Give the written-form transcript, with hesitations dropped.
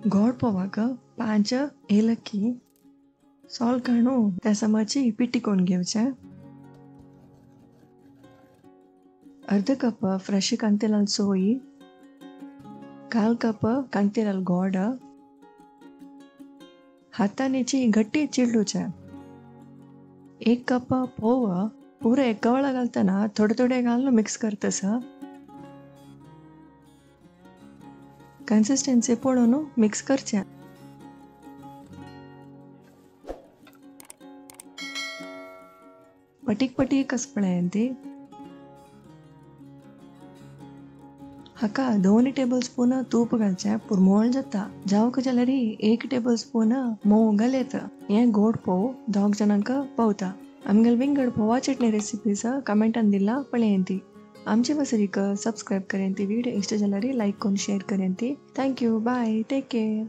गोड पोवाक 5 ಏಲಕ್ಕಿ सॉल्ट काढू त्या मातशी पिट्टी करून घेवचें. अर्ध कप फ्रेश कांतेलाल सोई, 1/4 कप कांतेलाल गोड, हातानेची गट्टी चिडलूचे. 1 कप पोव पुरे कवळा घालताना थोडे थोडे घालून मिक्स करतस. कन्सिस्टन्सी पळोवन मिक्स करचें. पटीक पटीक कसपळें ती. हाका 2 टेबल स्पून तूप घालचें पुरमोळ जाता. जावक जाल्यार 1 टेबल स्पून मोव घालेत. हें गोड पोव 2 जाणांक पावता. आमगेल विंगड पोवा चटणी रेसिपीज कमेंटान दिला पळयेन ती. आमचे वसरीक सब्सक्राइब करेन ती. वीडियो इष्ट जाल्यार लायक करून शेअर करेन ती. थँक्यू. बाय. Take care.